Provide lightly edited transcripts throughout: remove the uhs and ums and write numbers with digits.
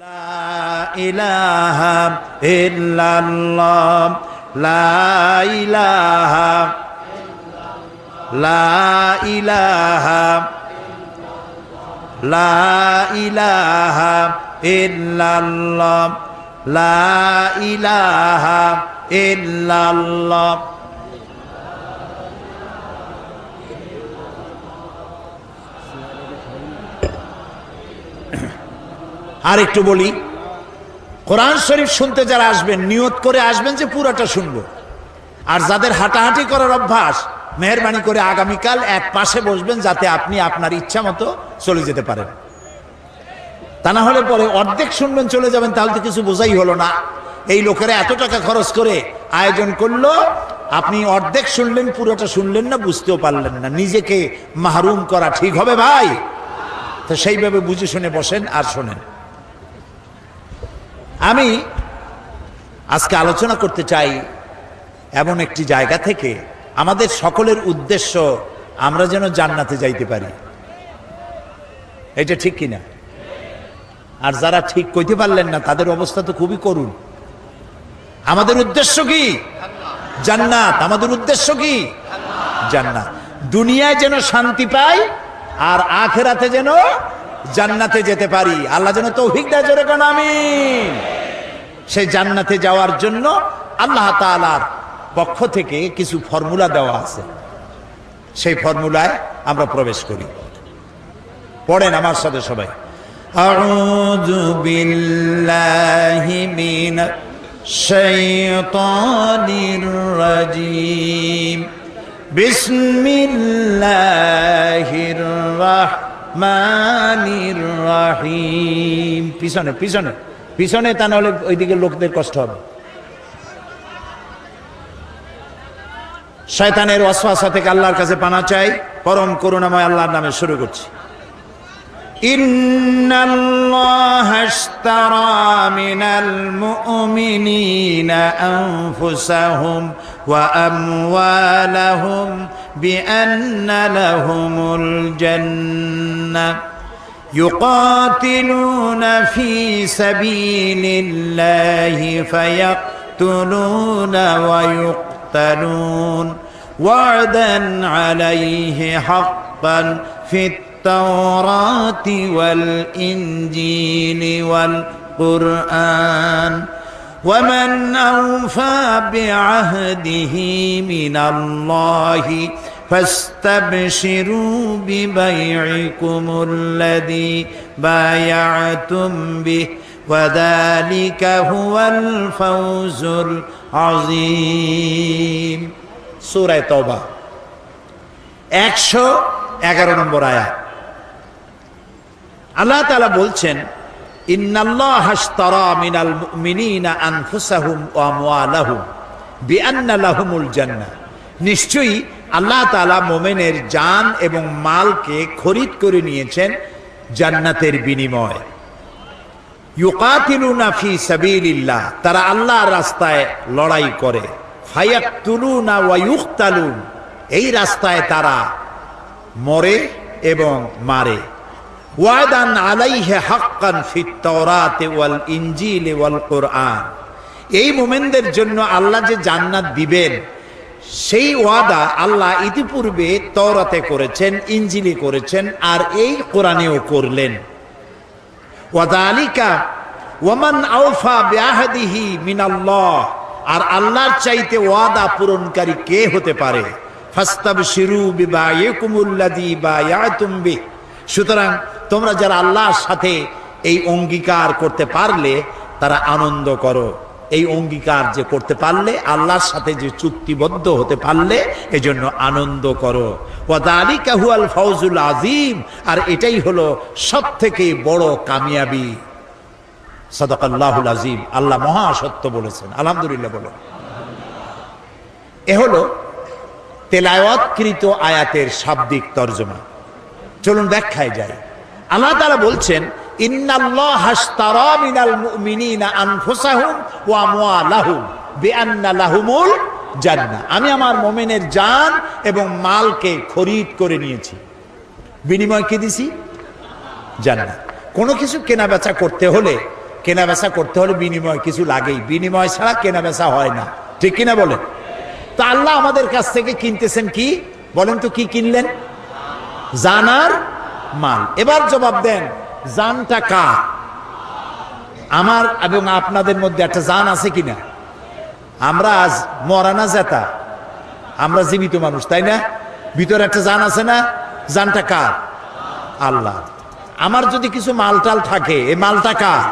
لا إله إلا الله لا إله لا إله لا إله إلا الله لا إله إلا الله আর একটু বলি, কোরআন শরীফ শুনতে যারা আসবেন নিয়ত করে আসবেন যে পুরোটা শুনবো। আর যাদের হাঁটাহাঁটি করার অভ্যাস, মেহেরবানি করে আগামীকাল এক পাশে বসবেন যাতে আপনি আপনার ইচ্ছা মতো চলে যেতে পারেন। তা না হলে পরে অর্ধেক শুনবেন চলে যাবেন, তাহলে তো কিছু বোঝাই হলো না। এই লোকেরা এত টাকা খরচ করে আয়োজন করলো, আপনি অর্ধেক শুনলেন পুরোটা শুনলেন না, বুঝতেও পারলেন না। নিজেকে মাহরুম করা ঠিক হবে ভাই? তো সেইভাবে বুঝে শুনে বসেন আর শোনেন। আমি আজকে আলোচনা করতে চাই এমন একটি জায়গা থেকে, আমাদের সকলের উদ্দেশ্য আমরা যেন জান্নাতে যাইতে পারি। এটা ঠিক কিনা? আর যারা ঠিক কইতে পারলেন না তাদের অবস্থা তো খুবই করুণ। আমাদের উদ্দেশ্য কি? জান্নাত। আমাদের উদ্দেশ্য কি? জান্নাত। দুনিয়ায় যেন শান্তি পাই আর আখিরাতে যেন জান্নাতে যেতে পারি। আল্লাহ যেন তৌফিক দেয়, জোরে কোন আমিন। সেই জান্নাতে যাওয়ার জন্য আল্লাহ তাআলার পক্ষ থেকে কিছু ফর্মুলা দেওয়া আছে, সেই ফর্মুলায় আমরা প্রবেশ করি। পড়েন আমার সাথে সবাই। আউযু বিল্লাহি মিনাশ শাইতানির রাজীম বিসমিল্লাহির রাহমানির রাহিম। পিছনে পিছনে পিছনে, তা নাহলে ওইদিকে লোকদের কষ্ট হবে। শয়তানের ওয়াসওয়াসা থেকে আল্লাহর কাছে পানা চাই। পরম করুণাময় আল্লাহর নামে শুরু করছি। ইন্নাল্লাহা আশতারা মিনাল মুমিনিনা আনফুসাহুম ওয়া আমওয়ালাহুম বিআন্না লাহুমুল জান্নাহ يقاتلون في سبيل الله فيقتلون ويقتلون وعدا عليه حقا في التوراة والإنجيل والقرآن ومن أوفى بعهده من الله فاستبشروا ببيعكم الذي بايعتم به وذلك هو الفوز العظيم। সূরা তাওবা 111 নম্বর আয়াত। আল্লাহ তাআলা বলছেন, ইন্নাল্লাহা আশতারা মিনাল মুমিনিনা আনফুসাহুম ওয়া আমওয়ালাহুম বিআন্না লাহুমুল জান্নাহ। নিশ্চয়ই আল্লাহ তাআলা মুমিনের জান এবং মালকে খরিদ করে নিয়েছেন জান্নাতের বিনিময়। ইউকাতিলুনা ফি সাবিলিল্লাহ, তারা আল্লাহর রাস্তায় লড়াই করে। ফায়াকতুলুনা ওয়া ইউকতালুন, এই রাস্তায় তারা মরে এবং মারে। ওয়াদান আলাইহি হাক্কান ফিত তাওরাতি ওয়াল ইনজিলি ওয়াল কুরআন, এই মুমিনদের জন্য আল্লাহ যে জান্নাত দিবেন সেই ওয়াদা আল্লাহ ইতিপূর্বে তাওরাতে করেছেন, ইনজিলে করেছেন, আর এই কোরআনেও করলেন। ওয়াযালিকা ওয়ামান আওফা বিআহদিহি মিনাল্লাহ, আর আল্লাহর চাইতে ওয়াদা পূরণকারী কে হতে পারে? ফাস্তাবশিরু বিবাইকুমুল্লাযী বায়াতুম বিহ, সুতরাং তোমরা যারা আল্লাহর সাথে এই অঙ্গীকার করতে পারলে তারা আনন্দ করো। এই অঙ্গীকার যে করতে পারলে, আল্লাহর সাথে যে চুক্তিবদ্ধ হতে পারলে, এজন্য আনন্দ করো। ওয়াযালিকা হুয়াল ফাওজুল আযীম, আর এটাই হলো সবথেকে বড় কামিয়াবি। সাদাকাল্লাহুল আযীম, আল্লাহ মহা সত্য বলেছেন। আলহামদুলিল্লাহ বলো। এ হলো তেলাওয়াতকৃত আয়াতের শাব্দিক তরজমা। চলুন ব্যাখ্যায় যাই। আল্লাহ তাআলা বলছেন, ইন্নাল্লাহা আশতারা মিনাল মুমিনিনা আনফুসাহুম ওয়া আমওয়ালাহুম বিআন্না লাহুমুল জান্নাহ, আমি আমার মুমিনের জান এবং মালকে খরিদ করে নিয়েছি। বিনিময় কি দিছি? জান্নাত। কোনো কিছু কেনা বেচা করতে হলে কেনা বেচা করতে হলে বিনিময় কিছু লাগেই, বিনিময় ছাড়া কেনা বেচা হয় না, ঠিক কিনা বলেন? তো আল্লাহ আমাদের কাছ থেকে কিনতেছেন কি বলেন তো? কি কিনলেন? জান আর মাল। এবার জবাব দেন, জানটা কার? আমার এবং আপনাদের মধ্যে একটা জান আছে কিনা? আমরা আজ মরা না জেতা, আমরা জীবিত মানুষ, তাই না? ভিতরে একটা জান আছে না? জানটা কার? আল্লাহ। আমার যদি কিছু মালটাল থাকে, এই মালটা কার?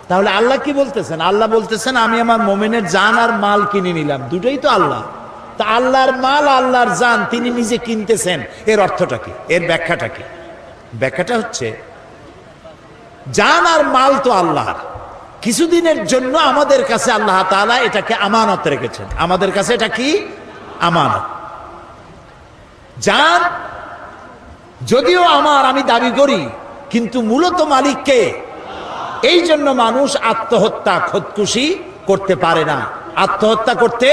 তাহলে আল্লাহ কি বলতেছেন? আল্লাহ বলতেছেন আমি আমার মোমেনের জান আর মাল কিনে নিলাম, দুটোই তো আল্লাহ। তা আল্লাহর মাল, আল্লাহর জান তিনি নিজে কিনতেছেন, এর অর্থটা কি? এর ব্যাখ্যাটা কি? ব্যাখ্যাটা হচ্ছে, জান আর মাল তো আল্লাহর, কিছুদিনের জন্য আমাদের কাছে আল্লাহ তাআলা এটাকে আমানত রেখেছেন। আমাদের কাছে এটা কি? আমানত। জান যদিও আমার, আমি দাবি করি, কিন্তু মূলত মালিককে। এই জন্য মানুষ আত্মহত্যা, খোদকুশি করতে পারে না, আত্মহত্যা করতে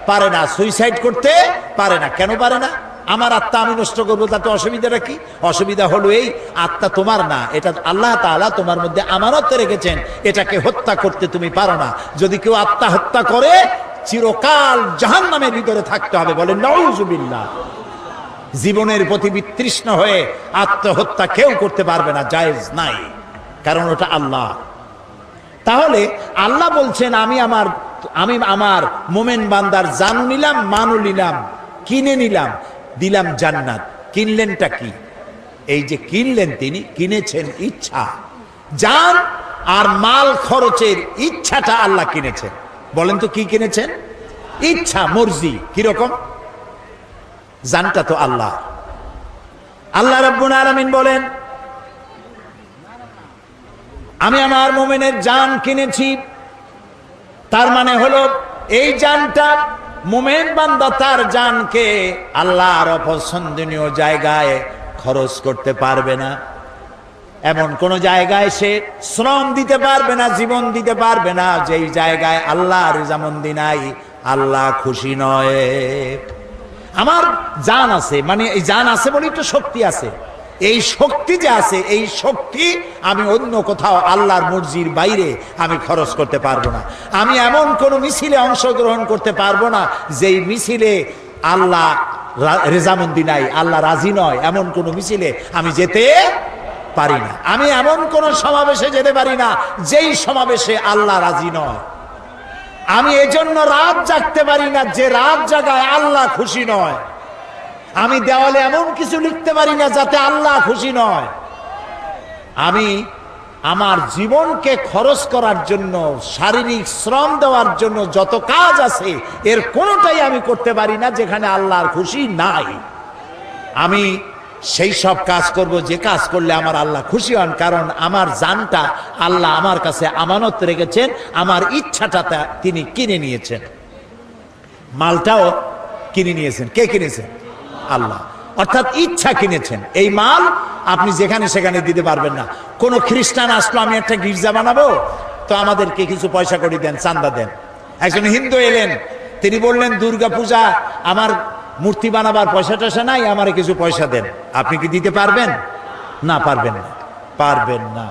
পারে না, সুইসাইড করতে পারে না। কেন পারে না? আমার আত্মা আমি নষ্ট করবো, তাতে অসুবিধাটা কি? অসুবিধা হলো এই, আত্মা তোমার না, এটা আল্লাহ তাআলা তোমার মধ্যে আমানত রেখেছেন, এটাকে হত্যা করতে তুমি পারো না। যদি কেউ আত্মা হত্যা করে চিরকাল জাহান্নামের ভিতরে থাকতে হবে, বলেন নাউযুবিল্লাহ। জীবনের প্রতি বিতৃষ্ণ হয়ে আত্মহত্যা কেউ করতে পারবে না, জায়েজ নাই, কারণ ওটা আল্লাহ। তাহলে আল্লাহ বলছেন আমি আমার মোমেন বান্দার জান নিলাম, মানও নিলাম, কিনে নিলাম, দিলাম জান্নাত। কিনলেনটা কি? এই যে কিনলেন, তিনি কিনেছেন ইচ্ছা। জান আর মাল খরচের ইচ্ছাটা আল্লাহ কিনেছেন। বলেন তো কি কিনেছেন? ইচ্ছা, মর্জি। কিরকম? জানটা তো আল্লাহ। আল্লাহ রাব্বুল আলামিন বলেন আমি আমার মুমিনের জান কিনেছি। তার মানে হলো এই জানটা মুমিন বান্দা তার জানকে আল্লাহর অপছন্দনীয় জায়গায় খরচ করতে পারবে না। এমন কোন জায়গায় সে শ্রম দিতে পারবে না, জীবন দিতে পারবে না যেই জায়গায় আল্লাহর রেজামন্দি নাই, আল্লাহ খুশি নয়। আমার জান আছে, মানে এই জান আছে বলেই তো শক্তি আছে। এই শক্তি যে আছে, এই শক্তি আমি অন্য কোথাও আল্লাহর মর্জির বাইরে আমি খরচ করতে পারবো না। আমি এমন কোন মিছিলে অংশগ্রহণ করতে পারবো না যেই মিছিলে আল্লাহ রেজামন্দি নাই, আল্লাহ রাজি নয়, এমন কোন মিছিলে আমি যেতে পারি না। আমি এমন কোন সমাবেশে যেতে পারি না যেই সমাবেশে আল্লাহ রাজি নয়। আমি এজন্য রাত জাগতে পারি না যে রাত জাগায় আল্লাহ খুশি নয়। আমি দেওয়ালে এমন কিছু লিখতে পারি না যাতে আল্লাহ খুশি নয়। আমি আমার জীবনকে খরচ করার জন্য, শারীরিক শ্রম দেওয়ার জন্য যত কাজ আছে, এর কোনোটাই আমি করতে পারি না যেখানে আল্লাহর খুশি নাই। আমি সেই সব কাজ করব যে কাজ করলে আমার আল্লাহ খুশি হন, কারণ আমার জানটা আল্লাহ আমার কাছে আমানত রেখেছেন, আমার ইচ্ছাটা তিনি কিনে নিয়েছেন। মালটাও কিনে নিয়েছেন। কে কিনেছেন? আল্লাহ। অর্থাৎ ইচ্ছা কিনেছেন। এই মাল আপনি যেখানে সেখানে দিতে পারবেন না। কোন খ্রিস্টান আসলো আমি একটা গির্জা বানাবো, তো আমাদেরকে কিছু পয়সা করে দেন, চান্দা দেন। একজন হিন্দু এলেন, তিনি বললেন দুর্গা পূজা আমার মূর্তি বানাবার পয়সা টয়সা নাই, আমারে কিছু পয়সা দেন। আপনি কি দিতে পারবেন? না, পারবেন না, পারবেন না।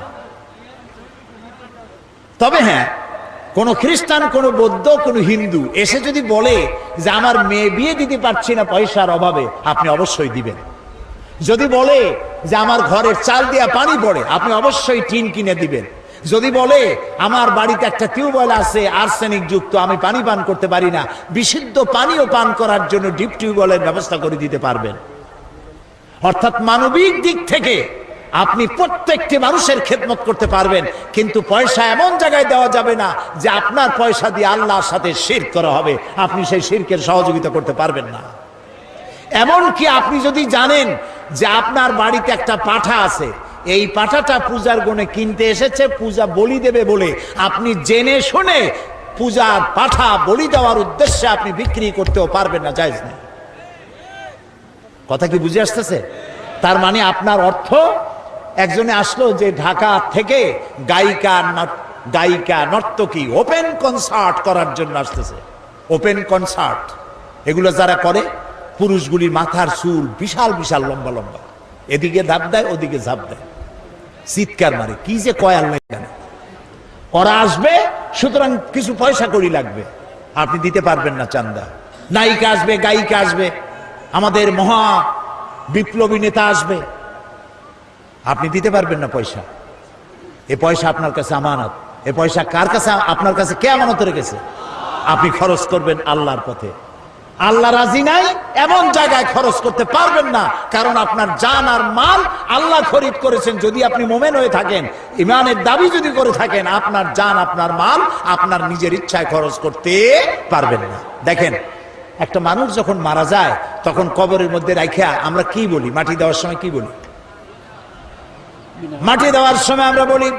তবে হ্যাঁ, কোন খ্রিস্টান, কোন বৌদ্ধ, কোন হিন্দু এসে যদি বলে যে আমার মেয়ে বিয়ে দিতে পারছি না পয়সার অভাবে, আপনি অবশ্যই দিবেন। যদি বলে যে আমার ঘরের চাল দিয়া পানি পড়ে, আপনি অবশ্যই টিন কিনে দিবেন। যদি বলে আমার বাড়িতে একটা টিউবওয়েল আছে আর্সেনিক যুক্ত, আমি পানি পান করতে পারি না, বিশুদ্ধ পানিও পান করার জন্য ডিপ টিউবওয়েলের ব্যবস্থা করে দিতে পারবেন। অর্থাৎ মানবিক দিক থেকে আপনি প্রত্যেকটি মানুষের খেদমত করতে পারবেন, কিন্তু পয়সা এমন জায়গায় দেওয়া যাবে না যে আপনার পয়সা দিয়ে আল্লাহর সাথে শিরক করা হবে, আপনি সেই শিরকের সহযোগিতা করতে পারবেন না। এমনকি আপনি যদি জানেন যে আপনার বাড়িতে একটা পাঠা আছে, এই পাঠাটা পূজার গুণে কিনতে এসেছে পূজা বলি দেবে বলে, আপনি জেনে শুনে পূজার পাঠা বলি দেওয়ার উদ্দেশ্যে আপনি বিক্রি করতেও পারবেন না, জায়েজ নেই। কথা কি বুঝে আসতেছে? তার মানে আপনার অর্থ, একজনে আসলো যে ঢাকা থেকে গায়িকা নর্তকী ওপেন কনসার্ট করার জন্য আসতেছে। ওপেন কনসার্ট এগুলো যারা করে, পুরুষগুলির মাথার চুল বিশাল বিশাল লম্বা লম্বা, এদিকে ধাপ দেয় ওদিকে ঝাঁপ দেয়, চিৎকার মারে, কি যে কয় আল্লাহ জানে। ওরা আসবে, সুতরাং কিছু পয়সা কড়ি লাগবে, আপনি দিতে পারবেন না চান্দা। নায়িকা আসবে, গায়িকা আসবে, আমাদের মহা বিপ্লবী নেতা আসবে, আপনি দিতে পারবেন না পয়সা। এ পয়সা আপনার কাছে আমানত। এ পয়সা কার কাছে? আপনার কাছে কে আমানত রেখেছে? আপনি খরচ করবেন আল্লাহর পথে। আল্লাহ রাজি নাই এমন জায়গায় খরচ করতে পারবেন না, কারণ আপনার জান আর মাল আল্লাহ খরিদ করেছেন। যদি আপনি মোমেন হয়ে থাকেন, ইমানের দাবি যদি করে থাকেন, আপনার জান আপনার মাল আপনার নিজের ইচ্ছায় খরচ করতে পারবেন না। দেখেন, একটা মানুষ যখন মারা যায় তখন কবরের মধ্যে রাখিয়া আমরা কি বলি? মাটি দেওয়ার সময় কি বলি? মাটি দেওয়ার সময় আমরা বলি,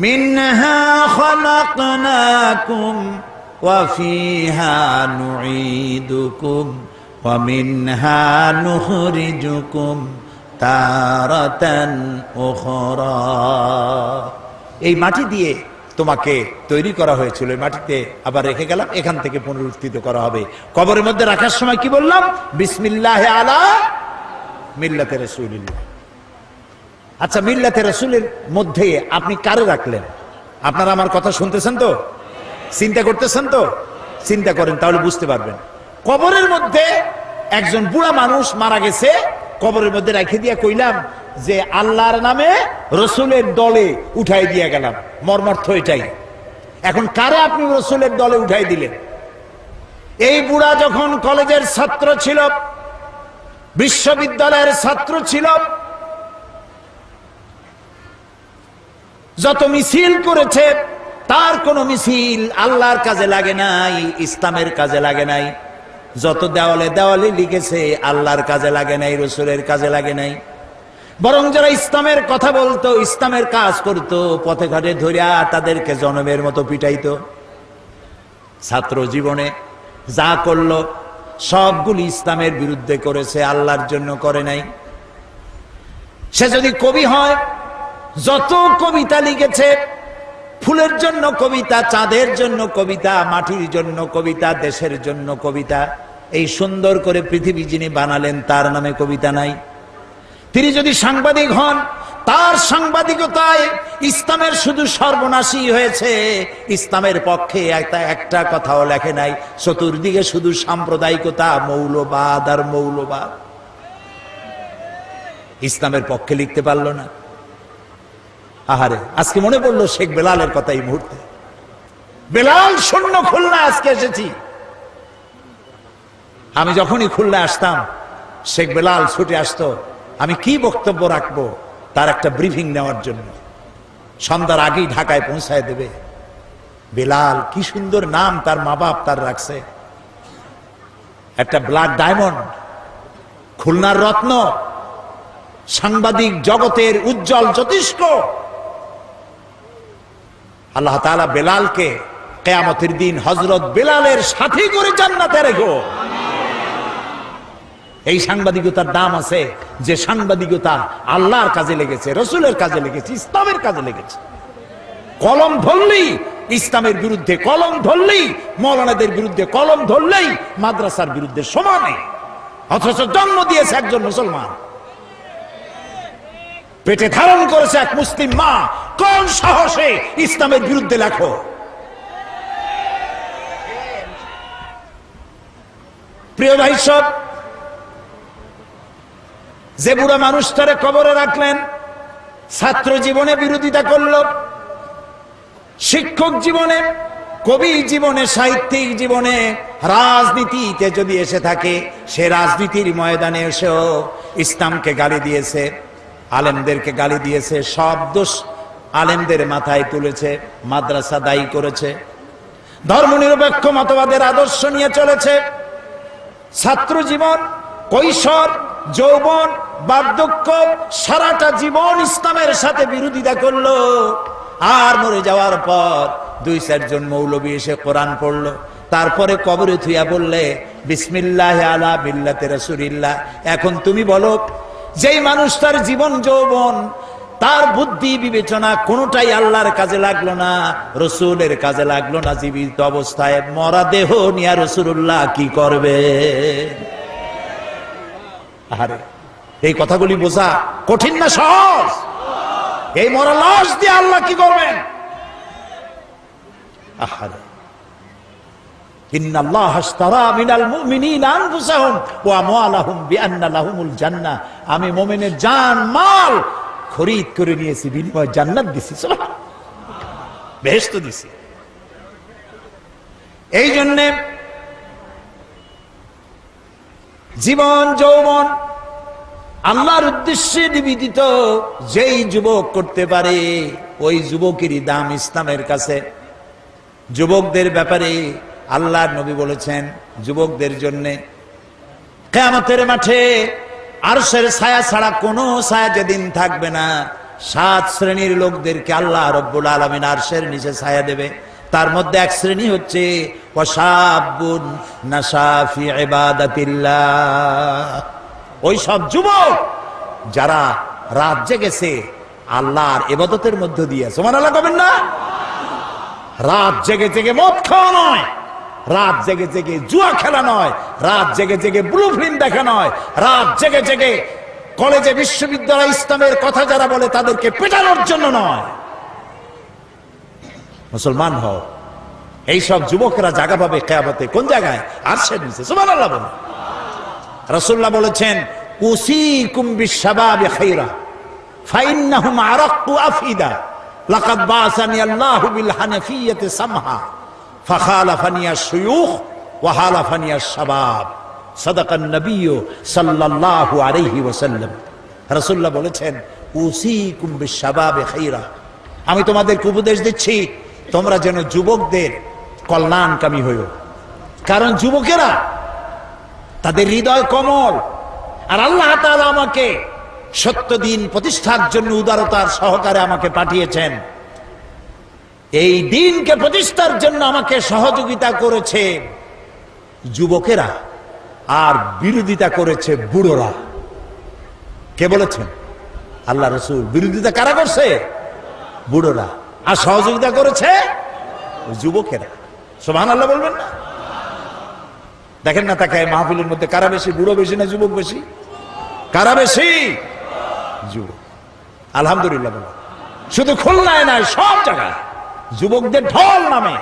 মিনহা খালাকনাকুম ওয়া ফিহা নুঈদুকুম ওয়া মিনহা নুখরিজুকুম তারাতান উখরা। এই মাটি দিয়ে তোমাকে তৈরি করা হয়েছিল, এই মাটিতে আবার রেখে গেলাম, এখান থেকে পুনরুত্থিত করা হবে। কবরের মধ্যে রাখার সময় কি বললাম? বিসমিল্লাহ আলা মিল্লাতে রাসূলিল্লাহ। আচ্ছা, মিল্লাতে রাসূলের মধ্যে আপনি কারে রাখলেন? আপনারা আমার কথা শুনতেছেন তো? চিন্তা করতেছেন তো? চিন্তা করেন, তাহলে বুঝতে পারবেন। কবরের মধ্যে একজন বুড়া মানুষ মারা গেছে, কবরের মধ্যে রেখে দিয়া কইলাম যে আল্লাহর নামে রসুলের দলে উঠাই দিয়া গেলাম। মর্মার্থ এটাই। এখন কারে আপনি রসুলের দলে উঠাই দিলেন? এই বুড়া যখন কলেজের ছাত্র ছিল, বিশ্ববিদ্যালয়ের ছাত্র ছিল, যত মিছিল করেছে তার কোন মিছিল আল্লাহর কাজে লাগে নাই, ইসলামের কাজে লাগে নাই। যত দেওয়ালে দেওয়ালে লিখেছে আল্লাহর কাজে লাগে নাই, রসুলের কাজে লাগে নাই। বরং যারা ইসলামের কথা বলতো, ইসলামের কাজ করত, পথে ঘাটে ধরিয়া তাদেরকে জনমের মতো পিটাইতো। ছাত্র জীবনে যা করলো সবগুলি ইসলামের বিরুদ্ধে করেছে, আল্লাহর জন্য করে নাই। সে যদি কবি হয়, যত কবিতা লিখেছে, ফুলের জন্য কবিতা, চাঁদের জন্য কবিতা, মাটির জন্য কবিতা, দেশের জন্য কবিতা, এই সুন্দর করে পৃথিবী যিনি বানালেন তার নামে কবিতা নাই। তিনি যদি সাংবাদিক হন, তার সাংবাদিকতায় ইসলামের শুধু সর্বনাশী হয়েছে, ইসলামের পক্ষে একটা কথাও লেখে নাই। চতুর্দিকে শুধু সাম্প্রদায়িকতা, মৌলবাদ আর মৌলবাদ। ইসলামের পক্ষে লিখতে পারলো না। আহারে, আজকে মনে পড়লো শেখ বেলালের কথা এই মুহূর্তে। বেলাল শূন্য খুলনা আজকে এসেছি। আমি যখনই খুলনা আসতাম শেখ বেলাল ছুটে আসতো, আমি কি বক্তব্য রাখবো তার একটা ব্রিফিং নেওয়ার জন্য। সন্ধ্যার আগেই ঢাকায় পৌঁছায় দেবে। বেলাল, কি সুন্দর নাম তার মা বাপ তার রাখছে, একটা ব্ল্যাক ডায়মন্ড, খুলনার রত্ন, সাংবাদিক জগতের উজ্জ্বল জ্যোতিষ্ক। আল্লাহ তাআলা বেলালকে কিয়ামতের দিন হযরত বেলালের সাথী করে জান্নাতে রেখো। এই সাংবাদিকতার দাম আছে, যে সাংবাদিকতা আল্লাহর কাজে লেগেছে, রসুলের কাজে লেগেছে, ইসলামের কাজে লেগেছে। কলম ধরলেই ইসলামের বিরুদ্ধে, কলম ধরলেই মৌলানাদের বিরুদ্ধে, কলম ধরলেই মাদ্রাসার বিরুদ্ধে সমানে। অথচ জন্ম দিয়েছে একজন মুসলমান, পেটে ধারণ করেছে এক মুসলিম মা। কোন সাহসে ইসলামের বিরুদ্ধে লেখো? প্রিয় ভাই সব, যে বুড়া মানুষটারে কবরে রাখলেন, ছাত্র জীবনে বিরোধিতা করল, শিক্ষক জীবনে, কবি জীবনে, সাহিত্যিক জীবনে, রাজনীতিতে যদি এসে থাকে, সে রাজনীতির ময়দানে এসেও ইসলামকে গালি দিয়েছে, আলেমদেরকে গালি দিয়েছে, সব দোষ আলেমদের মাথায় তুলেছে, মাদ্রাসা দায়ী করেছে, ধর্মনিরপেক্ষ মতবাদের আদর্শ নিয়ে চলেছে। ছাত্র জীবন, কৈশোর, যৌবন, বার্ধক্য, সারাটা জীবন ইসলামের সাথে বিরোধিতা করলো। আর মরে যাওয়ার পর 2-4 জন মৌলবী এসে কোরআন পড়লো, তারপরে কবরে থুইয়া বললে বিসমিল্লাহ আলা মিল্লাতে রাসূলিল্লাহ। এখন তুমি বলো, যেই মানুষটার জীবন যৌবন, তার বুদ্ধি বিবেচনা কোনোটাই আল্লাহর কাজে লাগলো না, রসুলের কাজে লাগলো না, জীবিত অবস্থায় মরা দেহ নিয়া রাসূলুল্লাহ কি করবে? আরে, এই কথাগুলি বোঝা কঠিন না সহজ? এই মরা লাশ দিয়ে আল্লাহ কি করবেন? আহারে, ইন্নাল্লাহা আশতারা মিনাল মুমিনিনা আনফুসাহুম ওয়া আমওয়ালাহুম বিআন্না লাহুমুল জান্নাহ, আমি মুমিনের জান মাল খরিদ করে নিয়েছি, বিনিময়ে জান্নাত দিছি, সুবহানাল্লাহ, বেহেশত দিছি। এই জন্যে জীবন যৌবন আল্লাহর উদ্দেশ্যে নিবেদিত যেই যুবক করতে পারে, ওই যুবকেরই দাম ইসলামের কাছে। যুবকদের ব্যাপারে আল্লাহর নবী বলেছেন, যুবকদের জন্য কিয়ামতের মাঠে আরশের ছায়া ছাড়া কোনো ছায়া যেদিন থাকবে না, 7 শ্রেণীর লোকদেরকে আল্লাহ রব্বুল আলামিন আরশের নিচে ছায়া দেবে। তার মধ্যে এক শ্রেণী হচ্ছে ওয়াশাবুন নাশা ফি ইবাদাতিল্লাহ, ওই সব যুবক যারা রাত জেগেছে আল্লাহর ইবাদতের মধ্য দিয়ে। সুবহানাল্লাহ কবেন না? রাত জেগে জেগে মদ খাওয়া নয়, রাত জেগে জেগে জুয়া খেলা নয়, রাত জেগে জেগে ব্লু ফিল্ম দেখা নয়, রাত জেগে জেগে কলেজে বিশ্ববিদ্যালয় ইসলামের কথা যারা বলে তাদেরকে পেটানোর জন্য নয়। মুসলমান হও। এইসব যুবকরা জায়গা পাবে কিয়ামতে কোন জায়গায়? আরশের নিচে। সুবহানাল্লাহ বলেন। রাসূলুল্লাহ বলেছেন, উসিকুম বিশ-শাবাবি খায়রা ফাইন্নাহুম আরাক্কু আফিদা লাকাদ বাসানি আল্লাহু বিল হানাফিয়্যাতি সামহা ফাখালাফানি আশ-শুয়ুখ ওয়া হালাফানি আশ-শাবাব সাদাকান নবিয়্যু সাল্লাল্লাহু আলাইহি ওয়াসাল্লাম। রাসূলুল্লাহ বলেছেন, উসিকুম বিশ-শাবাবি খায়রা, আমি তোমাদেরকে উপদেশ দিচ্ছি তোমরা যেন যুবকদের কল্যাণকামী হইও। কারণ যুবকেরা তাদের হৃদয় কোমল, আর আল্লাহ তাআলা আমাকে সত্য দিন প্রতিষ্ঠার জন্য উদারতার সহকারে আমাকে পাঠিয়েছেন। এই দিনকে প্রতিষ্ঠার জন্য আমাকে সহযোগিতা করেছে যুবকেরা, আর বিরোধিতা করেছে বুড়োরা। কে বলেছেন? আল্লাহ রাসূল। বিরোধিতা কারা করছে? বুড়োরা। আর সহযোগিতা করেছে যুবকেরা। সুবহানাল্লাহ বলবেন না? দেখেন না তাকায় মাহফিলের মধ্যে কারা বেশি? বুড়ো বেশি না যুবক বেশি? কারা বেশি? যুবক। আলহামদুলিল্লাহ বলেন। শুধু খুলনায় নয়, সব জায়গায় যুবকদের ঢল নামে।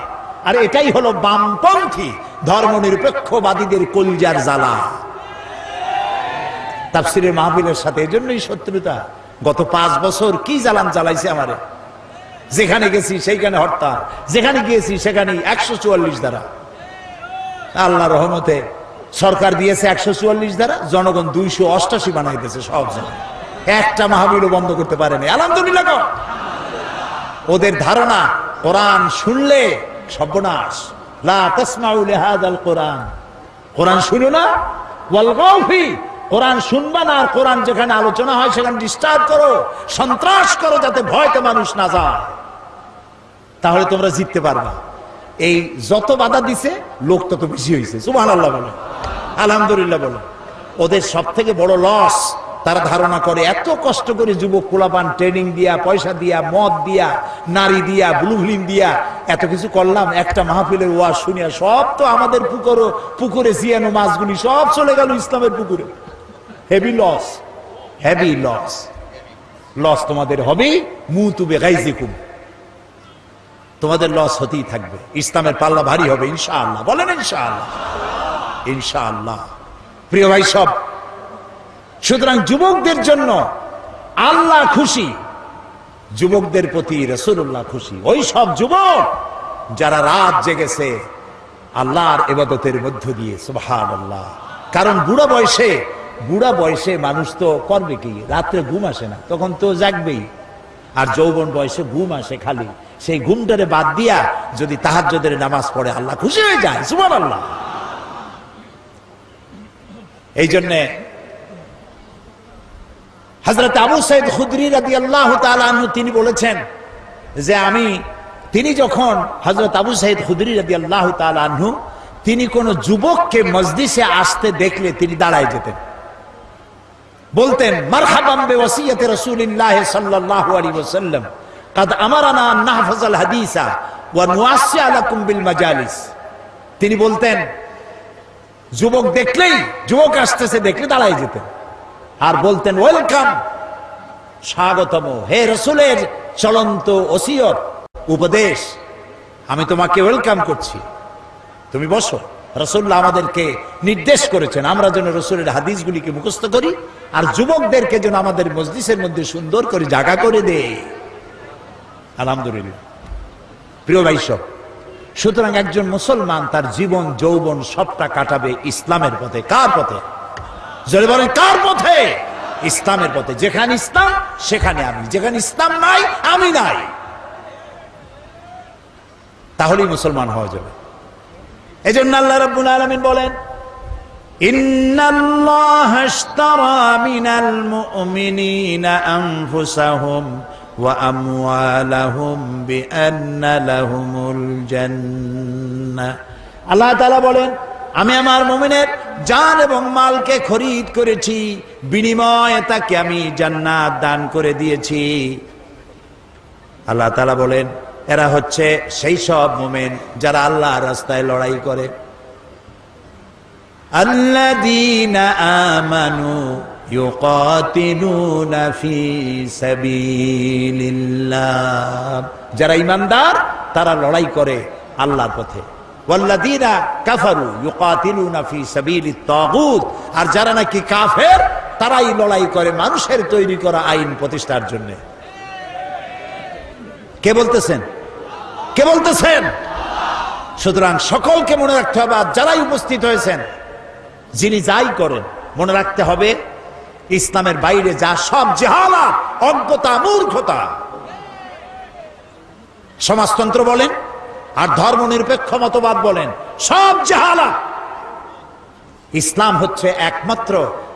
আর এটাই হলো বামপন্থী ধর্মনিরপেক্ষবাদীদের কলজার জ্বালা। তাফসীরের মাহফিলের সাথে এজন্যই শত্রুতা। গত 5 বছর কি জ্বালান জ্বালাইছে আমারে। যেখানে গেছি সেইখানে হরতাল, যেখানে গিয়েছি সেখানে 144 ধারা। আল্লাহ রহমতে সরকার দিয়েছে 144 ধারা, জনগণ 288 বানাইতেছে সব জায়গায়। একটা মাহফিলও বন্ধ করতে পারেনি। আলহামদুলিল্লাহ। ওদের ধারণা কোরআন শুনলে সর্বনাশ। লা তাসমাউ লিহাযাল কোরআন, কোরআন শুনো না, ওয়ালগাউ ফি, কোরআন শুনবা না, আর কোরআন যেখানে আলোচনা হয় সেখানে ডিস্টার্ব করো, সন্ত্রাস করো, যাতে ভয়তে মানুষ না যায়, তাহলে তোমরা জিততে পারবা। এই যত বাধা দিছে লোক তত বেশি হয়েছে। সুবহানাল্লাহ বলো, আলহামদুলিল্লাহ বলো। ওদের সব থেকে বড় লস, তারা ধারণা করে এত কষ্ট করে যুবক পোলাপান ট্রেনিং দিয়া, পয়সা দিয়া, মদ দিয়া, নারী দিয়া, ব্লু ফিল্ম দিয়া এত কিছু করলাম, একটা মাহফিলের ওয়াজ শুনিয়া সব তো আমাদের পুকুরে জিয়ানো মাছগুলি সব চলে গেল ইসলামের পুকুরে। Heavy loss, heavy loss. Loss তোমাদের হবে, মুতু বিগাইজিকুম, তোমাদের লস হতেই থাকবে। ইসলামের পাল্লা ভারী হবে ইনশাআল্লাহ। বলেন ইনশাআল্লাহ। ইনশাআল্লাহ। প্রিয় ভাই সব, সুতরাং যুবকদের জন্য আল্লাহ খুশি, যুবকদের প্রতি রাসূলুল্লাহ খুশি। ওই সব যুবক যারা রাত জেগেছে আল্লাহর ইবাদতের মধ্য দিয়ে। সুবহানাল্লাহ। কারণ বুড়া বয়সে মানুষ তো করবে কি? রাত্রে ঘুম আসে না, তখন তো জাগবেই। আর যৌবন বয়সে ঘুম আসে খালি, সেই ঘুমটারে বাদ দিয়া যদি তাহাজ্জুদের নামাজ পড়ে আল্লাহ খুশি হয়ে যায়। সুবহানাল্লাহ। এই জন্য হযরত আবু সাঈদ খুদরি রাদিয়াল্লাহু তাআলা আনহু তিনি বলেছেন যে তিনি যখন হযরত আবু সাঈদ খুদরি রাদিয়াল্লাহু তাআলা আনহু তিনি কোন যুবককে মজলিসে আসতে দেখলে তিনি দাঁড়ায় যেতেন, বলতেন মারহাবান বিওয়াসিয়াতি রাসূলিল্লাহ সাল্লাল্লাহু আলাইহি ওয়াসাল্লাম قد আমারানা আন নাহফাযাল হাদিসা ওয়া নুআসসি আলাকুম বিল মাজালিস। তিনি বলতেন যুবক আসতেছে দেখলে দাঁড়ায় যেতেন আর বলতেন ওয়েলকাম, স্বাগতম, হে রাসূলের চলন্ত ওসিয়ত উপদেশ, আমি তোমাকে ওয়েলকাম করছি, তুমি বসো। রাসূলুল্লাহ আমাদেরকে নির্দেশ করেছেন আমরা যেন রাসূলের হাদিসগুলিকে মুখস্থ করি, আর যুবকদেরকে যেন আমাদের মজলিসের মধ্যে সুন্দর করে জায়গা করে দেয়। আলহামদুলিল্লাহ। প্রিয় ভাই সব, সুতরাং একজন মুসলমান তার জীবন যৌবন সবটা কাটাবে ইসলামের পথে। কার পথে? জোরে বলেন, কার পথে? ইসলামের পথে। যেখানে ইসলাম সেখানে আমি, যেখানে ইসলাম নাই আমি নাই। তাহলেই মুসলমান হওয়া যাবে। এজন্য আল্লাহ রাব্বুল আলামিন বলেন, ইন্নাল্লাহা আশতারা মিনাল মুমিনিনা আনফুসাহুম ওয়া আমওয়ালাহুম বিআন্না লাহুমুল জান্নাহ। আল্লাহ তাআলা বলেন, আমি আমার মুমিনের জান এবং মালকে খরিদ করেছি, বিনিময়ে তাকে আমি জান্নাত দান করে দিয়েছি। আল্লাহ তাআলা বলেন, এরা হচ্ছে সেই সব মুমিন যারা আল্লাহর রাস্তায় লড়াই করে। আল্লাযীনা আমানু ইউকাতিলুনা ফি সাবিলিল্লাহ, যারা ঈমানদার তারা লড়াই করে আল্লাহর পথে। ওয়াল্লাযীনা কাফারু ইউকাতিলুনা ফি সাবিলিত তাগুত, আর যারা নাকি কাফের তারাই লড়াই করে মানুষের তৈরি করা আইন প্রতিষ্ঠার জন্য। কে বলতেছেন? কে বলতেছেন? সুতরাং সকলকে মনে রাখতে হবে, আর যারাই উপস্থিত হয়েছেন যিনি যাই করেন মনে রাখতে হবে ইসলামের বাইরে যা সব জাহালাত, অজ্ঞতা, মূর্খতা, সমাজতন্ত্র বলেন আর ধর্মনিরপেক্ষ মতবাদ বলেন, সব জাহালাত। ইসলাম হচ্ছে একমাত্র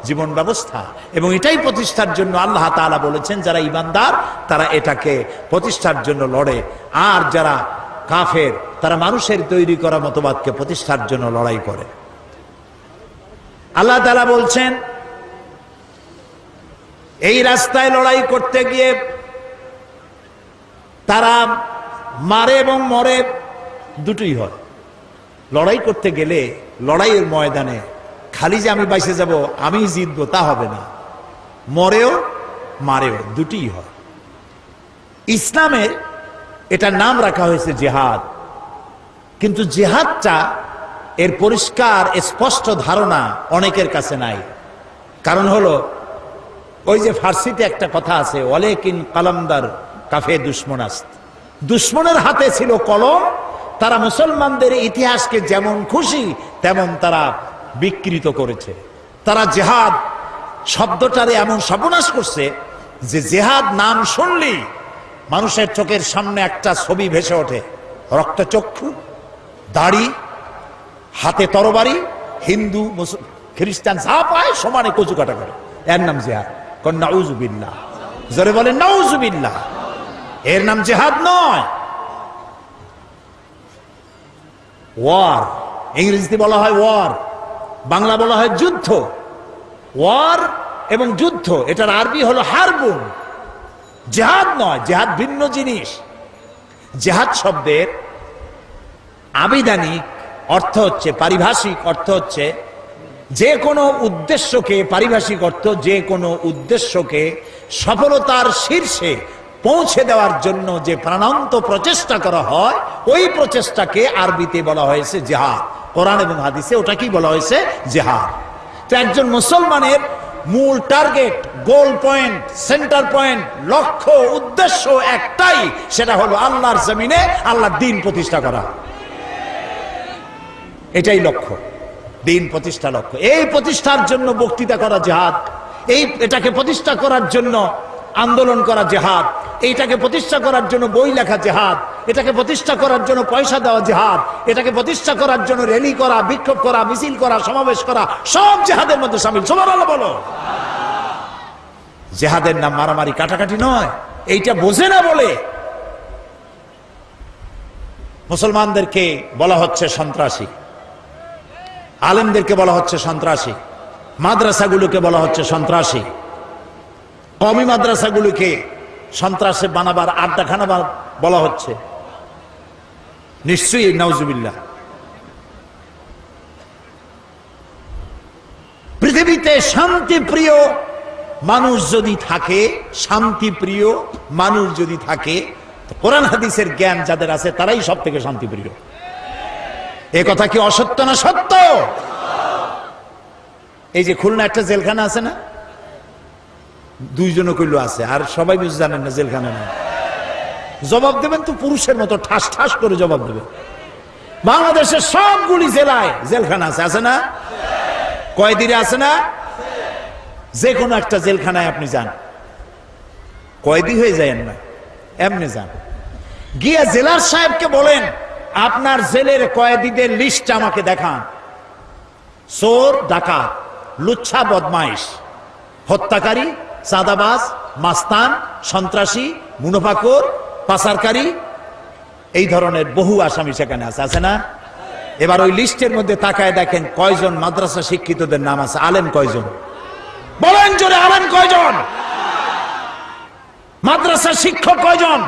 জীবন ব্যবস্থা, এবং এটাই প্রতিষ্ঠার জন্য আল্লাহ তাআলা বলেছেন যারা ঈমানদার তারা এটাকে প্রতিষ্ঠার জন্য লড়ে, আর যারা কাফের তারা মানুষের তৈরি করা মতবাদকে প্রতিষ্ঠার জন্য লড়াই করে। আল্লাহ তাআলা বলছেন, এই রাস্তায় লড়াই করতে গিয়ে তারা মারে এবং মরে, দুটোই হয়। লড়াই করতে গেলে লড়াইয়ের ময়দানে খালি যে আমি বাইসে যাব আমি জিতবো তা হবে না, মরেও মারেও, দুটিই হয়। ইসলামের এটার নাম রাখা হয়েছে জিহাদ, কিন্তু জিহাদটা এর পরিষ্কার স্পষ্ট ধারণা অনেকের কাছে নাই। কারণ হলো ওই যে ফার্সিতে একটা কথা আছে, ওয়ালাকিন কালামদার কাফে দুশমনাস্ত, দুশমনের হাতে ছিল কলম, তারা মুসলমানদের ইতিহাসকে যেমন খুশি তেমন তারা বিকৃত করেছে। তারা জিহাদ শব্দটারে এমন সর্বনাশ করছে যে জিহাদ নাম শুনলেই মানুষের চোখের সামনে একটা ছবি ভেসে ওঠে, রক্তচক্ষু, দাড়ি, হাতে তরবারি, হিন্দু খ্রিস্টান যা পায় সমানে কচু কাটা করে, এর নাম জিহাদ। নাউজুবিল্লাহ, জোরে বলেন নাউজুবিল্লাহ। এর নাম জিহাদ নয়, ওয়ার। ইংরেজিতে বলা হয় ওয়ার, বাংলা বলা হয় যুদ্ধ। ওয়ার এবং যুদ্ধ এটার আরবি হলো হারবুন, জিহাদ নয়। জিহাদ ভিন্ন জিনিস। জিহাদ শব্দের আবিধানিক অর্থ হচ্ছে, পারিভাষিক অর্থ হচ্ছে যে কোনো উদ্দেশ্যকে, পারিভাষিক অর্থ যে কোনো উদ্দেশ্যকে সফলতার শীর্ষে পৌঁছে দেওয়ার জন্য যে প্রাণান্ত প্রচেষ্টা করা হয়, ওই প্রচেষ্টাকে আরবিতে বলা হয়েছে জিহাদ। কোরআন এবং হাদিসে ওটাকেই বলা হয়েছে জিহাদ। তো একজন মুসলমানের মূল টার্গেট, গোল পয়েন্ট, সেন্টার পয়েন্ট, লক্ষ্য, উদ্দেশ্য একটাই, সেটা হলো আল্লাহর জমিনে আল্লাহর দ্বীন প্রতিষ্ঠা করা। এটাই লক্ষ্য, দ্বীন প্রতিষ্ঠা লক্ষ্য। এই প্রতিষ্ঠার জন্য বক্তৃতা করা জিহাদ, এটাকে প্রতিষ্ঠা করার জন্য আন্দোলন করা জিহাদ, এইটাকে প্রতিষ্ঠা করার জন্য বই লেখা জিহাদ, এটাকে প্রতিষ্ঠা করার জন্য পয়সা দেওয়া জিহাদ, এটাকে প্রতিষ্ঠা করার জন্য র্যালি করা, বিক্ষোভ করা, মিছিল করা, সমাবেশ করা, সব জিহাদের মধ্যে শামিল। সুবহানাল্লাহ বলো। জিহাদের নাম মারামারি, কাটাকাটি নয়। এইটা বোঝে না বলে মুসলমানদেরকে বলা হচ্ছে সন্ত্রাসী, আলেমদেরকে বলা হচ্ছে সন্ত্রাসী, মাদ্রাসাগুলোকে বলা হচ্ছে সন্ত্রাসী, কওমি মাদ্রাসাগুলোকে সন্ত্রাসে বানাবার, আড্ডাখানা বলা হচ্ছে। নিশ্চয়ই নাউজুবিল্লাহ। পৃথিবীতে শান্তিপ্রিয় মানুষ যদি থাকে, শান্তিপ্রিয় মানুষ যদি থাকে, কোরআন হাদিসের জ্ঞান যাদের আছে তারাই সব থেকে শান্তিপ্রিয়। এ কথা কি অসত্য না সত্য? এই যে খুলনা একটা জেলখানা আছে না, দুইজনে কইলো আছে, আর সবাই বুঝে জানেন না জেলখানা না। জবাব দেবেন তো পুরুষের মতো ঠাস ঠাস করে জবাব দেবেন। বাংলাদেশের সবগুলি জেলায় জেলখানা আছে, আছে না? কয়েদিরে আছে না? যে কোনো একটা জেলখানায় আপনি যান, কয়েদি হয়ে যায়েন না, এমনি যান, গিয়ে জেলার সাহেবকে বলেন আপনার জেলের কয়েদিদের লিস্ট আমাকে দেখান। চোর, ডাকাত, লুচ্ছা, বদমাইশ, হত্যাকারী, চাঁদাবাজ, মাস্তান, সন্ত্রাসী, মুনাফাখোর, পাচারকারী, এই ধরনের বহু আসামি সেখানে আছে, আছে না? এবার ওই লিস্টের মধ্যে তাকায় দেখেন কয়জন মাদ্রাসা শিক্ষিতদের নাম আছে। আলেম কয়জন? বলেন জোরে, আলেম কয়জন? মাদ্রাসা শিক্ষক কয়জন?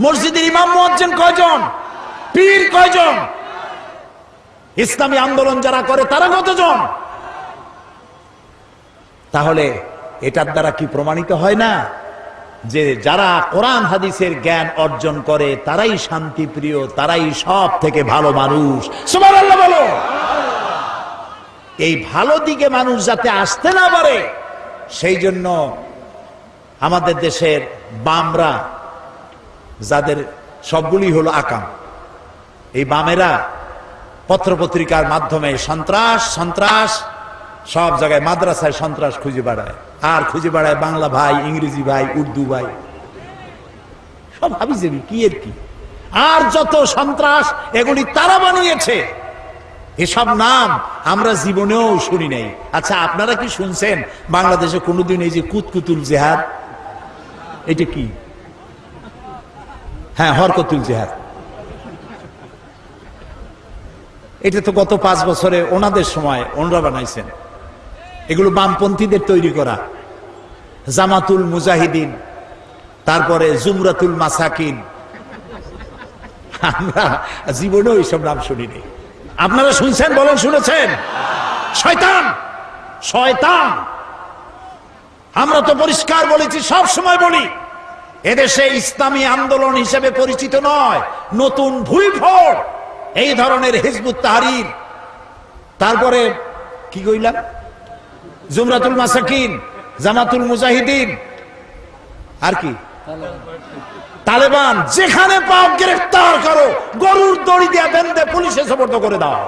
মসজিদের ইমাম মুয়াজ্জিন কয়জন? পীর কয়জন? ইসলামী আন্দোলন যারা করে তারা কতজন? তাহলে এটার দ্বারা কি প্রমাণিত হয় না যে যারা কোরআন হাদিসের জ্ঞান অর্জন করে তারাই শান্তিপ্রিয়, তারাই সব থেকে ভালো মানুষ? সুবহানাল্লাহ বলো। এই ভালো দিকে মানুষ যাতে আসতে না পারে সেই জন্য আমাদের দেশের বামরা, যাদের সবগুলি হলো আকাম, এই বামেরা পত্রপত্রিকার মাধ্যমে সন্ত্রাস সন্ত্রাস সব জায়গায়, মাদ্রাসায় সন্ত্রাস খুঁজে বেড়ায়, আর খুঁজে বেড়ায় বাংলা ভাই, ইংরেজি ভাই, উর্দু ভাই, সব হাবিজাবি কি এর কি, আর যত সন্ত্রাস এগুলি তারা বানিয়েছে। এসব নাম আমরা জীবনেও শুনি নাই। আচ্ছা, আপনারা কি শুনছেন বাংলাদেশে কোনোদিন এই যে কুতকুতুল জেহাদ, এটা কি? হ্যাঁ, হরকতুল জেহাদ, এটা তো গত 5 বছরে ওনাদের সময় ওনরা বানাইছেন। এগুলো বামপন্থীদের তৈরি করা। জামাতুল মুজাহিদিন, তারপরে জুমরাতুল মাসাকিন, আমরা জীবনেও এইসব নাম শুনিনি। আপনারা শুনছেন? বলেন শুনেছেন? শয়তান, শয়তান। আমরা তো পরিষ্কার বলেছি, সব সময় বলি, এদেশে ইসলামী আন্দোলন হিসেবে পরিচিত নয়, নতুন ভুইফোড় এই ধরনের হিজবুত তাহরীর, তারপরে কি কইলাম, জুমরাতুল মাসাকিন, জামাতুল মুজাহিদিন, আর কি তালেবান, যেখানে পাও গ্রেফতার করো, গরুর দড়ি দিয়ে বেঁধে পুলিশে সোপর্দ করে দাও।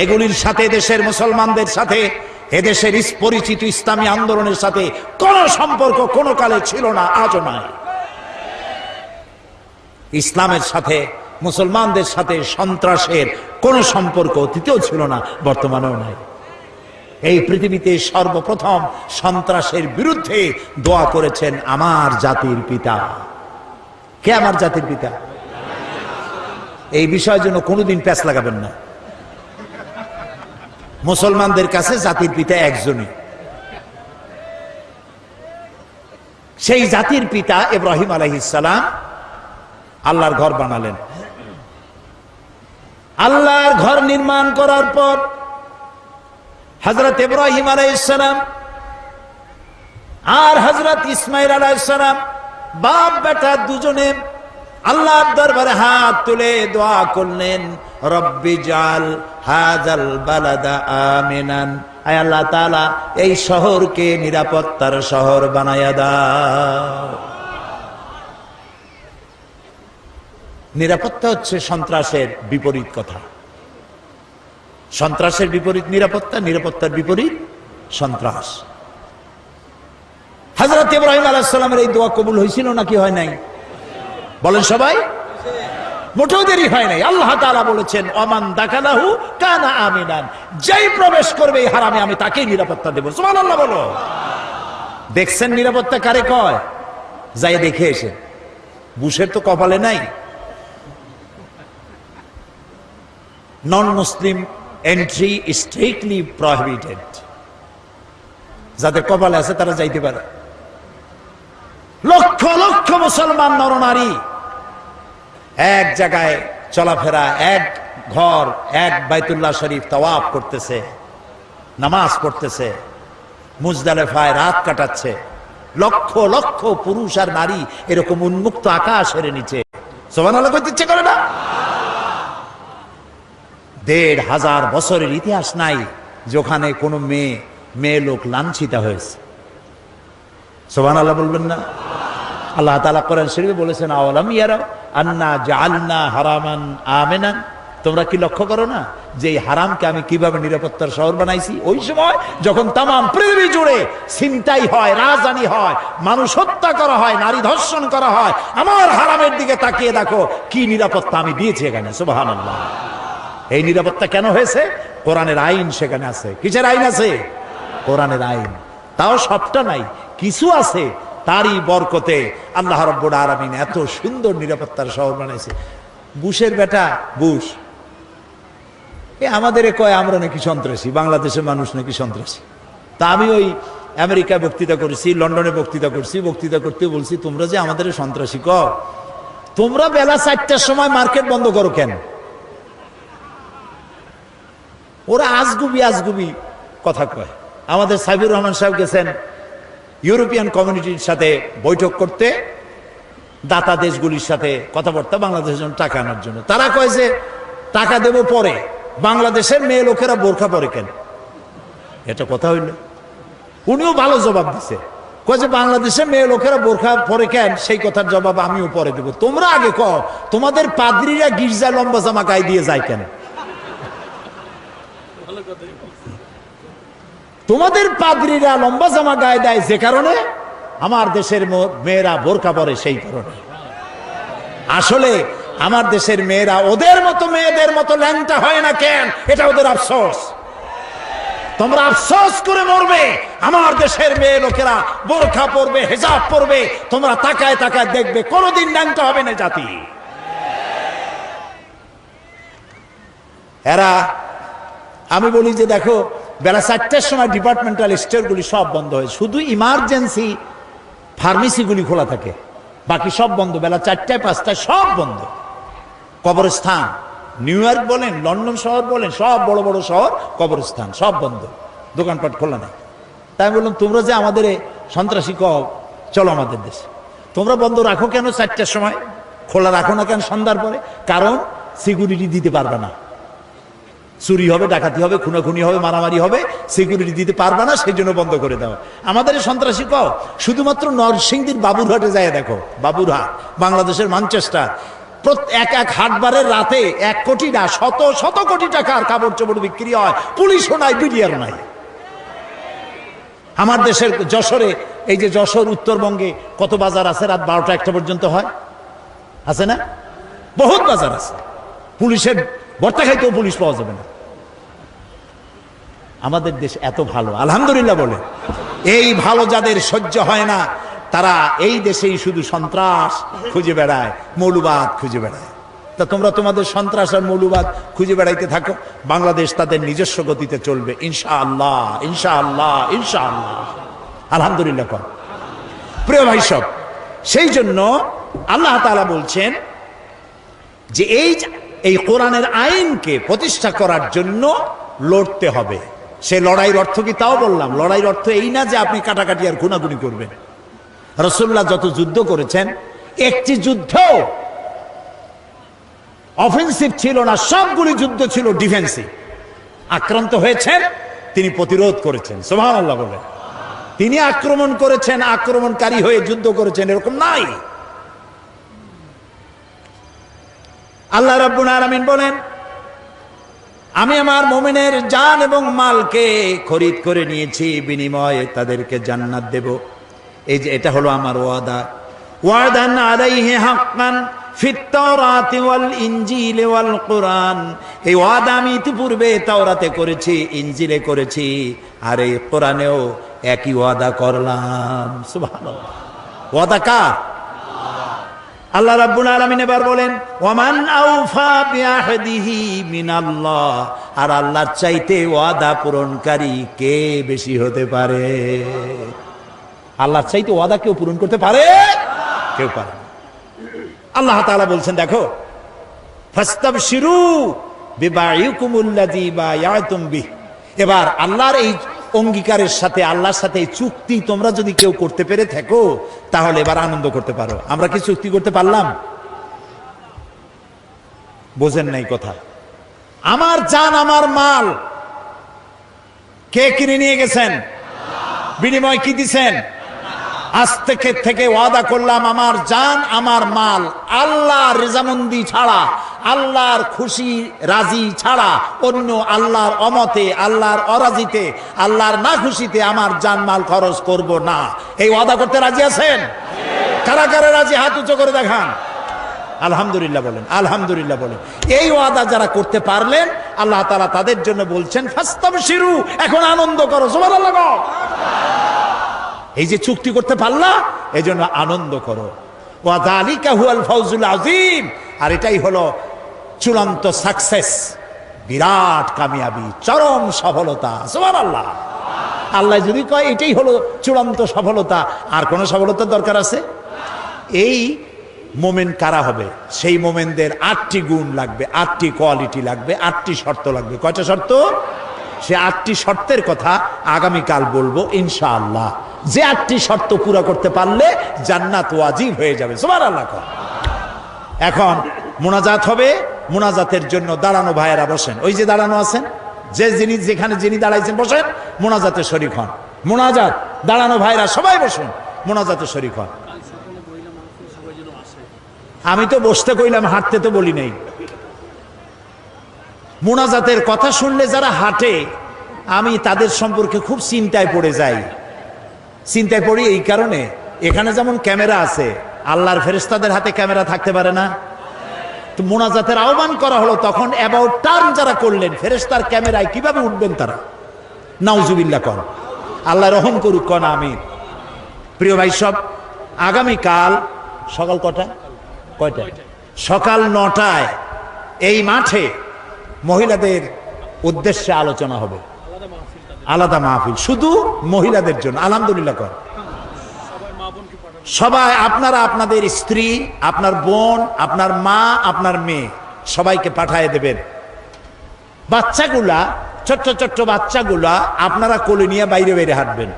এগুলির সাথে দেশের মুসলমানদের সাথে, এদেশের পরিচিত ইসলামী আন্দোলনের সাথে কোন সম্পর্ক কোন কালে ছিল না, আজও নাই। ইসলামের সাথে, মুসলমানদের সাথে সন্ত্রাসের কোন সম্পর্ক অতীতেও ছিল না, বর্তমানেও নাই। এই পৃথিবীতে সর্বপ্রথম সন্ত্রাসের বিরুদ্ধে দোয়া করেছেন আমার জাতির পিতা। কে আমার জাতির পিতা? এই বিষয়ের জন্য কোনোদিন প্যাঁচ লাগাবেন না। মুসলমানদের কাছে জাতির পিতা একজনই, সেই জাতির পিতা ইব্রাহিম আলাইহিস সালাম আল্লাহর ঘর বানালেন। আল্লাহর ঘর নির্মাণ করার পর হযরত ইব্রাহিম আলাইহিস সালাম আর হযরত ইসমাঈল আলাইহিস সালাম বাপ বেটা দুজনে আল্লাহর দরবারে হাত তুলে দোয়া করলেন, রব্বি জাল হাযাল বালাদা আমিনান, আয় আল্লাহ তাআলা এই শহরকে নিরাপত্তার শহর বানায়া দাও। নিরাপত্তা হচ্ছে সন্ত্রাসের বিপরীত কথা। সন্ত্রাসের বিপরীত নিরাপত্তা, নিরাপত্তার বিপরীত সন্ত্রাস। হযরত ইব্রাহিম আলাইহিস সালামের এই দোয়া কবুল হয়েছিল নাকি হয় নাই? বলেন সবাই। মোটেও দেরি হয় নাই। আল্লাহ তাআলা বলেছেন, ওমান দাখালাহু কানা আমিনান, যেই প্রবেশ করবে এই হারামে আমি তাকেই নিরাপত্তা দেব। সুবহানাল্লাহ বলো। দেখছেন নিরাপত্তা কারে কয়? যাই দেখে এসে। বুশের তো কপালে নাই। নন মুসলিম এন্ট্রি স্ট্রিক্টলি প্রহিবিটেড। যাদের কপালে আছে তারা যাইতে পারে। লক্ষ লক্ষ মুসলমান নরনারী এক জায়গায় চলাফেরা, এক ঘর, এক বাইতুল্লাহ শরীফ তাওয়াফ করতেছে, নামাজ পড়তেছে, মুজদালিফায় রাত কাটাচ্ছে। লক্ষ লক্ষ পুরুষ আর নারী এরকম উন্মুক্ত আকাশের নিচে। সুবহানাল্লাহ কইতে ইচ্ছে করে না? ১৫০০ বছরের ইতিহাস নাই যেখানে কোনো মেয়ে লোক লাঞ্ছিত হয়েছে। সুবহানাল্লাহ বলবেন না? আল্লাহ তাআলা কোরআন শরীফে বলেছেন, আওয়ালাম ইয়ারাও আন্না জাআলনা হারামান আমিনান, তোমরা কি লক্ষ্য করো না যে এই হারামকে আমি কিভাবে নিরাপত্তার শহর বানাইছি? ওই সময় যখন তাম পৃথিবী জুড়ে ছিনতাই হয়, রাজধানী হয়, মানুষ হত্যা করা হয়, নারী ধর্ষণ করা হয়, আমার হারামের দিকে তাকিয়ে দেখো কি নিরাপত্তা আমি দিয়েছি এখানে। সুবহানাল্লাহ। এই নিরাপত্তা কেন হয়েছে? কোরআনের আইন সেখানে আছে। কিসের আইন আছে? কোরআনের আইন। তাও সবটা নাই, কিছু আছে। তারই বরকতে আল্লাহ রাব্বুল আলামিন এত সুন্দর নিরাপত্তার শহর বানাইছে। বুশের বেটা বুশ আমাদের কয় আমরা নাকি সন্ত্রাসী, বাংলাদেশের মানুষ নাকি সন্ত্রাসী। তা আমি ওই আমেরিকায় বক্তৃতা করেছি, লন্ডনে বক্তৃতা করছি, বক্তৃতা করতে বলছি তোমরা যে আমাদের সন্ত্রাসী কও, তোমরা বেলা 4টার সময় মার্কেট বন্ধ করো কেন? ওরা আজগুবি কথা কয়। আমাদের সাইফুর রহমান সাহেব গেছেন ইউরোপিয়ান কমিউনিটির সাথে বৈঠক করতে, দাতা দেশগুলির সাথে কথাবার্তা, বাংলাদেশের জন্য টাকা আনার জন্য। তারা কয় যে টাকা দেব পরে, বাংলাদেশের মেয়ে লোকেরা বোরখা পরে কেন? এটা কথা হইল? উনিও ভালো জবাব দিছে, কয় যে বাংলাদেশের মেয়ে লোকেরা বোরখা পরে কেন, সেই কথার জবাব আমিও পরে দেব। তোমরা আগে কও, তোমাদের পাদ্রীরা গির্জা লম্বা জামা গায়ে দিয়ে যায় কেন? তোমাদের পাদ্রীরা লম্বা জামা গায়ে দেয় যে কারণে, আমার দেশের মেয়েরা বোরকা পরে সেই কারণে। আসলে আমার দেশের মেয়েরা ওদের মতো মেয়েদের মতো ল্যাংটা হয় না কেন, এটা ওদের আফসোস। তোমরা আফসোস করে মরবে, আমার দেশের মেয়ে লোকেরা বোরকা পরবে, হিজাব পরবে, তোমরা তাকায় তাকায় দেখবে কোনোদিন ল্যাংটা হবে না জাতি। এরা, আমি বলি যে দেখো বেলা 4টার সময় ডিপার্টমেন্টাল স্টোরগুলি সব বন্ধ হয়, শুধু ইমার্জেন্সি ফার্মেসিগুলি খোলা থাকে, বাকি সব বন্ধ। বেলা 4টায় 5টায় সব বন্ধ। কবরস্থান, নিউ ইয়র্ক বলেন, লন্ডন শহর বলেন, সব বড় বড় শহর কবরস্থান সব বন্ধ, দোকানপাট খোলা নাই। তাই আমি বললাম তোমরা যে আমাদের সন্ত্রাসী কও, চলো আমাদের দেশে। তোমরা বন্ধ রাখো কেন 4টার সময়, খোলা রাখো না কেন সন্ধ্যার পরে? কারণ সিকিউরিটি দিতে পারবে না, চুরি হবে, ডাকাতি হবে, খুনাখুনি হবে, মারামারি হবে, সিকিউরিটি দিতে পারবে না, সেই জন্য বন্ধ করে দাও। আমাদের সন্ত্রাসী কও, শুধুমাত্র নরসিংদীর বাবুরহাটে যায় দেখো, বাবুরহাট বাংলাদেশের ম্যানচেস্টার, এক এক হাটবারের রাতে 1 কোটি না, শত শত কোটি টাকার কাপড় চোপড় বিক্রি হয়, পুলিশও নাই, বিডিআরও নাই। আমার দেশের যশোরে, এই যে যশোর উত্তরবঙ্গে কত বাজার আছে রাত 12টা 1টা পর্যন্ত হয়, আছে না? বহুত বাজার আছে, পুলিশের ভর্তা খাইতেও পুলিশ পাওয়া যাবে না। আমাদের দেশ এত ভালো, আলহামদুলিল্লাহ বলে। এই ভালো যাদের সহ্য হয় না, তারা এই দেশেই শুধু সন্ত্রাস খুঁজে বেড়ায়, মৌলবাদ খুঁজে বেড়ায়। তা তোমরা তোমাদের সন্ত্রাস আর মৌলবাদ খুঁজে বেড়াইতে থাকো, বাংলাদেশ তাদের নিজস্ব গতিতে চলবে ইনশাআল্লাহ, ইনশাআল্লাহ, ইনশাআল্লাহ। আলহামদুলিল্লাহ কর। প্রিয় ভাই সব, সেই জন্য আল্লাহ তাআলা বলছেন যে এই কোরআনের আইনকে প্রতিষ্ঠা করার জন্য লড়তে হবে। সে লড়াইয়ের অর্থ কি তাও বললাম। লড়াইয়ের অর্থ এই না যে আপনি কাটাকাটি আর খুনাখুনি করবেন। রাসূলুল্লাহ যত যুদ্ধ করেছেন, একটি যুদ্ধ অফেন্সিভ ছিল না, সবগুলি যুদ্ধ ছিল ডিফেন্সিভ। আক্রান্ত হয়েছেন, তিনি প্রতিরোধ করেছেন, সুবহানাল্লাহ বলে। তিনি আক্রমণ করেছেন, আক্রমণকারী হয়ে যুদ্ধ করেছেন, এরকম নাই। আল্লাহ রাব্বুল আলামিন বলেন, আমি আমার মুমিনের জান এবং মালকে খরিদ করে নিয়েছি, বিনিময়ে তাদেরকে জান্নাত দেব। এই যে এটা হলো আমার ওয়াদা। ওয়াদান আলাইহি হাক্কান ফিত তাওরাতি ওয়াল ইনজিল ওয়াল কুরআন। এই ওয়াদা আমি ইতিপূর্বে তাওরাতে করেছি, ইনজিলে করেছি, আর এই কোরআনেও একই ওয়াদা করলাম। সুবহানাল্লাহ। ওয়াদা কার? আল্লাহ রাব্বুল আলামিন এবার বলেন, ওয়ামান আউফা বিআহদিহি মিনাল্লাহ। আর আল্লাহর চাইতে ওয়াদা পূরণকারী কে বেশি হতে পারে? আল্লাহর চাইতে ওয়াদা কেউ পূরণ করতে পারে? কেউ পারে না। আল্লাহ তাআলা বলছেন, দেখো, ফাস্তাবশিরু বিবাইকুমুল্লাযী বায়াতুম বিহি। এবার আল্লাহর এই অঙ্গীকারের সাথে আল্লাহর সাথে চুক্তি তোমরা যদি কেউ করতে পেরে থাকো তাহলে এবার আনন্দ করতে পারো। আমরা কি চুক্তি করতে পারলাম? বোঝেন নাই কথা। আমার জান আমার মাল কে কিনে নিয়ে গেছেন? বিনিময় কি দিছেন? আজ থেকে ওয়াদা করলাম আমার জান আমার মাল আল্লাহর রেজামন্দি ছাড়া, আল্লাহর খুশি রাজি ছাড়া, অন্য আল্লাহর অমতে, আল্লাহর অরাজিতে, আল্লাহর না খুশিতে আমার জান মাল খরচ করব না। এই ওয়াদা করতে রাজি আছেন? কারা কারা রাজি হাত উঁচু করে দেখান। আলহামদুলিল্লাহ বলেন, আলহামদুলিল্লাহ বলেন। এই ওয়াদা যারা করতে পারলেন আল্লাহ তাআলা তাদের জন্য বলছেন ফাস্তাবশিরু, এখন আনন্দ করো। সুবহানাল্লাহ। এই যে চুক্তি করতে পারলা এই জন্য আনন্দ করো। ওয়া যালিকা হুয়াল ফাউজুল আযীম, আর এটাই হলো চূড়ান্ত সাকসেস, বিরাট কামিয়াবি, চরম সফলতা। সুবহানাল্লাহ। আল্লাহ যদি কয় এটাই হলো চূড়ান্ত সফলতা, আর কোন সফলতার দরকার আছে? এই মোমেন কারা হবে? সেই মোমেনদের 8টি গুণ লাগবে, 8টি কোয়ালিটি লাগবে, 8টি শর্ত লাগবে। কয়টা শর্ত? সে 8টি শর্তের কথা আগামীকাল বলবো ইনশাআল্লাহ। যে 8টি শর্ত পুরো করতে পারলে জান্নাত ওয়াজিব হয়ে যাবে। সুবহানাল্লাহ। এখন মুনাজাত হবে। মুনাজাতের জন্য দাঁড়ানো ভাইয়েরা বসেন। ওই যে দাঁড়ানো আছেন, যে যিনি যেখানে যিনি দাঁড়াইছেন বসেন, মুনাজাতে শরীক হন। মুনাজাত, দাঁড়ানো ভাইরা সবাই বসুন, মুনাজাতে শরীক হন। আমি তো বসতে কইলাম, হাঁটতে তো বলি নাই। মুনাজাতের কথা শুনলে যারা হাঁটে আমি তাদের সম্পর্কে খুব চিন্তায় পড়ে যাই। চিন্তায় পড়ি এই কারণে, এখানে যেমন ক্যামেরা আছে, আল্লাহর ফেরেশতাদের হাতে ক্যামেরা থাকতে পারে না? তো মুনাজাতের আহ্বান করা হলো, তখন অ্যাবাউট টার্ন যারা করলেন ফেরেশতার ক্যামেরায় কিভাবে উঠবেন তারা? নাউজুবিল্লাহ কর, আল্লাহ রহম করুক, কন আমিন। প্রিয় ভাই সব, আগামীকাল সকাল কয়টা? সকাল 9টায় এই মাঠে মহিলাদের উদ্দেশ্যে আলোচনা হবে, আলাদা মাহফিল শুধু মহিলাদের জন্য। আলহামদুলিল্লাহ কর। সবাই আপনারা আপনাদের স্ত্রী, আপনার বোন, আপনার মা, আপনার মেয়ে সবাইকে পাঠিয়ে দেবেন। বাচ্চাগুলা, ছোট্ট ছোট্ট বাচ্চাগুলা আপনারা কোলে নিয়ে বাইরে বাইরে হাঁটবেন।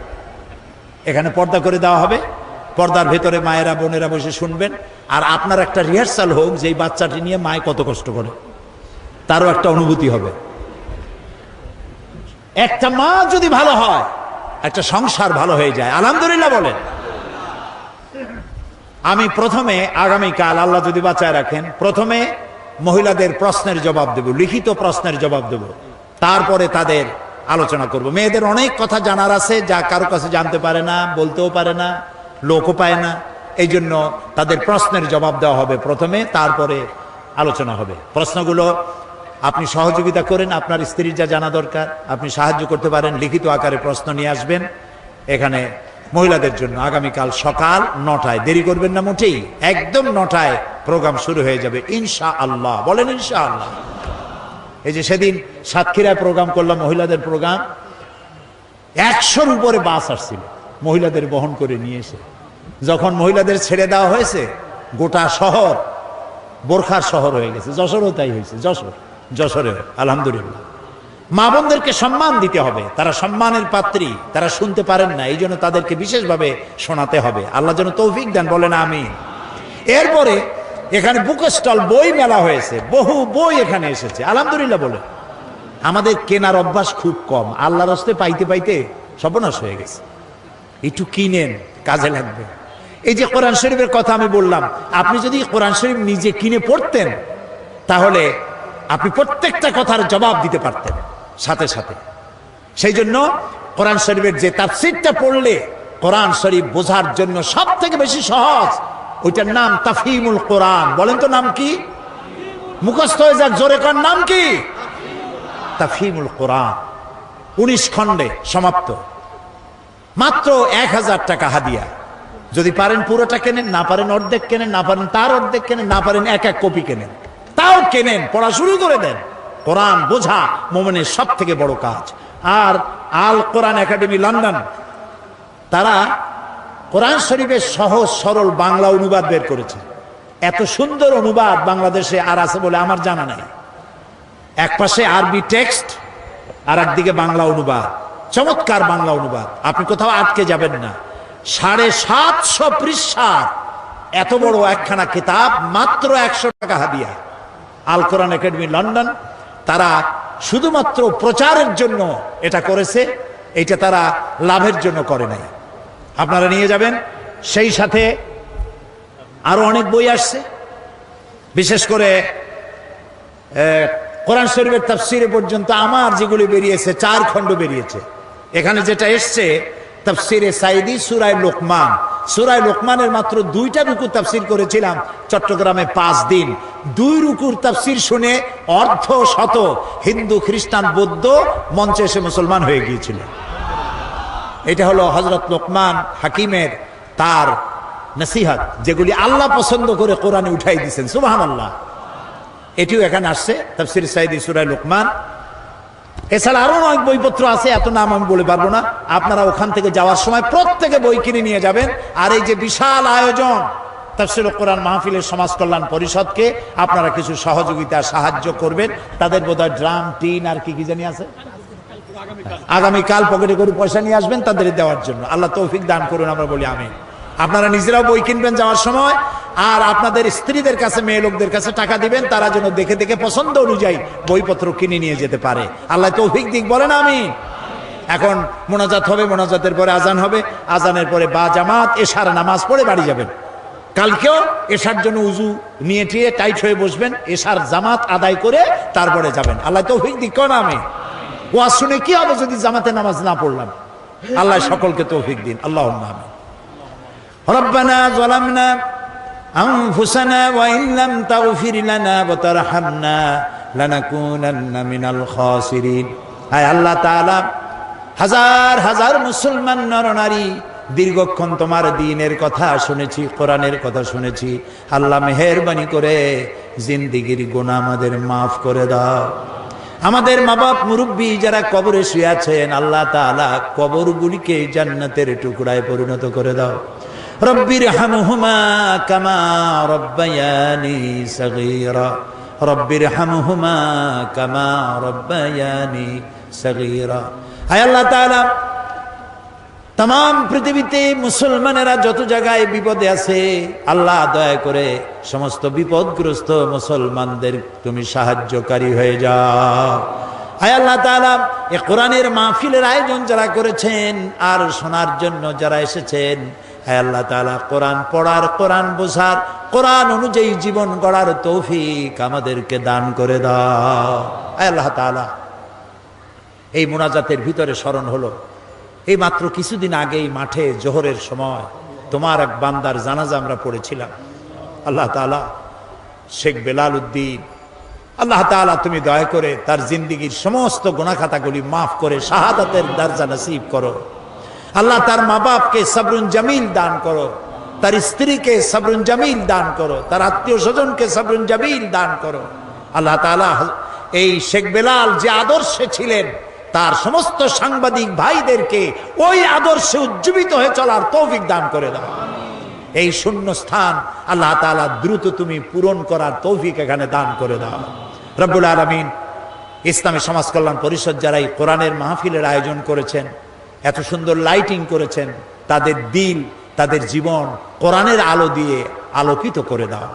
এখানে পর্দা করে দেওয়া হবে, পর্দার ভেতরে মায়েরা বোনেরা বসে শুনবেন। আর আপনার একটা রিহার্সাল হোক যে এই বাচ্চাটি নিয়ে মায় কত কষ্ট করে, তারও একটা অনুভূতি হবে। একটা মা যদি ভালো হয় একটা সংসার ভালো হয়ে যায়। আলহামদুলিল্লাহ বলেন। আমি প্রথমে আগামীকাল আল্লাহ যদি বাঁচায় রাখেন, প্রথমে মহিলাদের প্রশ্নের জবাব দেব, লিখিত প্রশ্নের জবাব দেব, তারপরে তাদের আলোচনা করব। মেয়েদের অনেক কথা জানার আছে যা কারো কাছে জানতে পারে না, বলতেও পারে না, লোকও পায় না। এই জন্য তাদের প্রশ্নের জবাব দেওয়া হবে প্রথমে, তারপরে আলোচনা হবে। প্রশ্নগুলো আপনি সহযোগিতা করেন, আপনার স্ত্রীর যা জানা দরকার আপনি সাহায্য করতে পারেন, লিখিত আকারে প্রশ্ন নিয়ে আসবেন এখানে মহিলাদের জন্য। আগামীকাল সকাল 9টায়, দেরি করবেন না মোটেই, একদম 9টায় প্রোগ্রাম শুরু হয়ে যাবে ইনশাআল্লাহ। বলেন ইনশাআল্লাহ। এই যে সেদিন সাতক্ষীরায় প্রোগ্রাম করলাম, মহিলাদের প্রোগ্রাম, 100-র উপরে বাস আসছিল মহিলাদের বহন করে নিয়ে এসে। যখন মহিলাদের ছেড়ে দেওয়া হয়েছে গোটা শহর বোরখার শহর হয়ে গেছে। যশোরও তাই হয়েছে, যশোরে আলহামদুলিল্লাহ। মা বোনদেরকে সম্মান দিতে হবে, তারা সম্মানের পাত্রী, তারা শুনতে পারেন না, এই জন্য তাদেরকে বিশেষভাবে শোনাতে হবে। আল্লাহ যেন তৌফিক দেন, বলেন আমিন। এরপরে এখানে বুক স্টল, বই মেলা হয়েছে, বহু বই এখানে এসেছে, আলহামদুলিল্লাহ বলে। আমাদের কেনার অভ্যাস খুব কম, আল্লাহর হস্তে পাইতে পাইতে সর্বনাশ হয়ে গেছে। একটু কিনেন, কাজে লাগবে। এই যে কোরআন শরীফের কথা আমি বললাম, আপনি যদি কোরআন শরীফ নিজে কিনে পড়তেন তাহলে আপনি প্রত্যেকটা কথার জবাব দিতে পারতেন সাথে সাথে। সেই জন্য কোরআন শরীফের যে তাফসীরটা পড়লে কোরআন শরীফ বোঝার জন্য সব থেকে বেশি সহজ, ওইটার নাম তাফহিমুল কোরআন। বলেন তো নাম কি? মুখস্থ হয়ে যাক, জোরে কর, নাম কি? তাফহিমুল কোরআন। 19 খণ্ডে সমাপ্ত, মাত্র 1000 টাকা হাদিয়া। যদি পারেন পুরোটা কেনেন, না পারেন অর্ধেক কেনেন, না পারেন তার অর্ধেক কেনেন, না পারেন এক কপি কেনেন, তাও কেনেন, পড়া শুরু করে দেন। কোরআন বোঝা মোমেনের সব থেকে বড় কাজ। আর আল কোরআন একাডেমি লন্ডন, তারা কোরআন শরীফের সহজ সরল বাংলা অনুবাদ বের করেছে। এত সুন্দর অনুবাদ বাংলাদেশে আর আছে বলে আমার জানা নাই। এক পাশে আরবি টেক্সট আর একদিকে বাংলা অনুবাদ, চমৎকার বাংলা অনুবাদ, আপনি কোথাও আটকে যাবেন না। 750 পৃষ্ঠার এত বড় একখানা কিতাব, মাত্র 100 টাকা হাদিয়া। আল কোরআন একাডেমি লন্ডন, তারা শুধুমাত্র প্রচারের জন্য এটা করেছে, এটা তারা লাভের জন্য করে নাই। আপনারা নিয়ে যাবেন। সেই সাথে আরো অনেক বই আসছে, বিশেষ করে কোরআন শরীফের তাফসীরে পর্যন্ত আমার যেগুলি বেরিয়েছে 4 খণ্ড বেরিয়েছে। এখানে যেটা এসছে তাফসীরে সাইদি সূরা লোকমান, সূরা লোকমানের মাত্র 2টা রুকু তাফসীর করেছিলাম চট্টগ্রামে 5 দিন। 2 রুকুর তাফসীর শুনে অর্ধ শত হিন্দু, খ্রিস্টান, বৌদ্ধ মঞ্চে এসে মুসলমান হয়ে গিয়েছিল। এটা হলো হযরত লোকমান হাকিমের তার নসিহত, যেগুলি আল্লাহ পছন্দ করে কোরআনে উঠাই দিয়েছেন। সুবহানাল্লাহ। এটিও এখানে আসছে তাফসীর সাইদি সূরা লোকমান। এছাড়া আরো অনেক বইপত্র আছে, এত নাম আমি বলে পারবো না। আপনারা ওখান থেকে যাওয়ার সময় প্রত্যেকে বই কিনে নিয়ে যাবেন। আর এই যে বিশাল আয়োজন তাফসীর কোরআন মাহফিলের সমাজ কল্যাণ পরিষদকে আপনারা কিছু সহযোগিতা সাহায্য করবেন। তাদের বোধহয় ড্রাম, টিন আর কি কি জানি আছে, আগামীকাল পকেটে করে পয়সা নিয়ে আসবেন তাদের দেওয়ার জন্য। আল্লাহ তৌফিক দান করুন, আমরা বলি আমিন। আপনারা নিজেরাও বই কিনবেন যাওয়ার সময়, আর আপনাদের স্ত্রীদের কাছে, মেয়ে লোকদের কাছে টাকা দিবেন, তারা যেন দেখে দেখে পছন্দ অনুযায়ী বইপত্র কিনে নিয়ে যেতে পারে। আল্লাহ তৌফিক দিক, বলেন আমিন। এখন মোনাজাত হবে, মোনাজাতের পরে আজান হবে, আজানের পরে বা জামাত এশার নামাজ পড়ে বাড়ি যাবেন। কালকেও এশার জন্য উজু নিয়ে টিয়ে টাইট হয়ে বসবেন, এশার জামাত আদায় করে তারপরে যাবেন। আল্লাহ তৌফিক দিক, কোন আমিন। ওয়াজ শুনে কি হবে যদি জামাতে নামাজ না পড়লাম? আল্লাহ সকলকে তৌফিক দিন, আল্লাহুম্মা আমিন। রব্বানা যালামনা আনফুসানা ওয়া ইন লাম তাগফির লানা ওয়া তারহামনা লানাকুনান্না মিনাল খাসিরিন। আয় আল্লাহ তাআলা, হাজার হাজার মুসলমান নরনারী দীর্ঘক্ষণ তোমার দ্বীনের কথা শুনেছি, কোরআনের কথা শুনেছি। আল্লাহ মেহেরবানি করে জিন্দেগীর গুনাহ আমাদের মাফ করে দাও। আমাদের মা বাপ মুরব্বী যারা কবরে শুয়ে আছেন, আল্লাহ তাআলা কবরগুলিকে জান্নাতের টুকরায় পরিণত করে দাও। রব্বির হামহুমা কামা রব্বায়ানি সগীরা, রব্বির হামহুমা কামা রব্বায়ানি সগীরা। হায় আল্লাহ তাআলা, তাম পৃথিবীতে মুসলমানেরা যত জায়গায় বিপদে আছে, আল্লাহ দয়া করে সমস্ত বিপদগ্রস্ত মুসলমানদের তুমি সাহায্যকারী হয়ে যাও। হায় আল্লাহ তাআলা, এই কোরআনের মাহফিলের আয়োজন যারা করেছেন আর শোনার জন্য যারা এসেছেন, হায় আল্লাহ তাআলা, কোরআন পড়ার, কোরআন বোঝার, কোরআন অনুযায়ী জীবন গড়ার তৌফিক আমাদেরকে দান করে দাও। হায় আল্লাহ তাআলা, এই মুনাজাতের ভিতরে স্মরণ হলো, এই মাত্র কিছুদিন আগেই মাঠে জোহরের সময় তোমার এক বান্দার জানাজা আমরা পড়েছিলাম। আল্লাহ তাআলা, শেখ বেলাল উদ্দিন, আল্লাহ তাআলা তুমি দয়া করে তার জিন্দেগীর সমস্ত গুনাহ খাতাগুলি মাফ করে শাহাদাতের দরজা নসিব করো। আল্লাহ তার মা বাপকে সবরুন জামিল দান করো, তার স্ত্রীকে সবরুন জামিল দান করো, তার আত্মীয় স্বজনকে সবরুন জামিল দান করো। আল্লাহ তাআলা, এই শেখ বেলাল যে আদর্শে ছিলেন, তার সমস্ত সাংবাদিক ভাইদেরকে ওই আদর্শে উজ্জীবিত হয়ে চলার তৌফিক দান করে দাও। এই শূন্য স্থান আল্লাহ তাআলা দ্রুত তুমি পূরণ করার তৌফিক এখানে দান করে দাও। রব্বুল আলামিন, ইসলামী সমাজ কল্যাণ পরিষদ যারা এই কোরআনের মাহফিলের আয়োজন করেছেন, এত সুন্দর লাইটিং করেছেন, তাদের দিল, তাদের জীবন কোরআনের আলো দিয়ে আলোকিত করে দাও।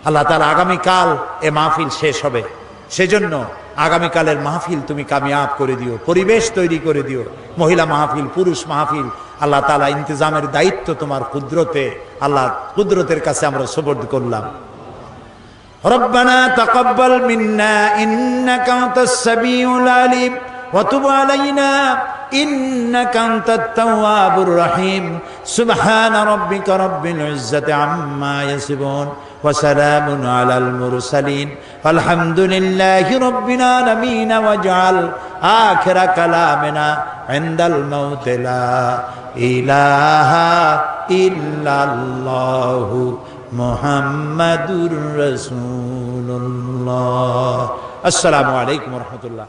আল্লাহ তাআলা, আগামীকাল এ মাহফিল শেষ হবে, সেজন্য আগামীকালের মাহফিল তুমি কামিয়াব করে দিও, পরিবেশ তৈরি করে দিও। মহিলা মাহফিল, পুরুষ মাহফিল, আল্লাহ তাআলা ইন্তজামের দায়িত্ব তোমার কুদরতে, আল্লাহ কুদরতের কাছে আমরা সুপর্দ করলাম। রব্বানা তাকাব্বাল মিন্না ইন্নাকা আনতাস সামিউল আলিম ওয়া তুব আলাইনা ইন্নাকা আনতাত তাওয়াবুর রহিম। সুবহানা রাব্বিকা রাব্বিল ইজ্জাতি আম্মা ইয়াসিফুন ওয়া সালামুন আলাল মুরসালিন আলহামদুলিল্লাহি রাব্বিল আলামিন। ওয়াজআল আখিরা কালামিনা ইনদাল মাউত লা ইলাহা ইল্লাল্লাহু মুহাম্মাদুর রাসূলুল্লাহ। আসসালামু আলাইকুম ওয়া রাহমাতুল্লাহ।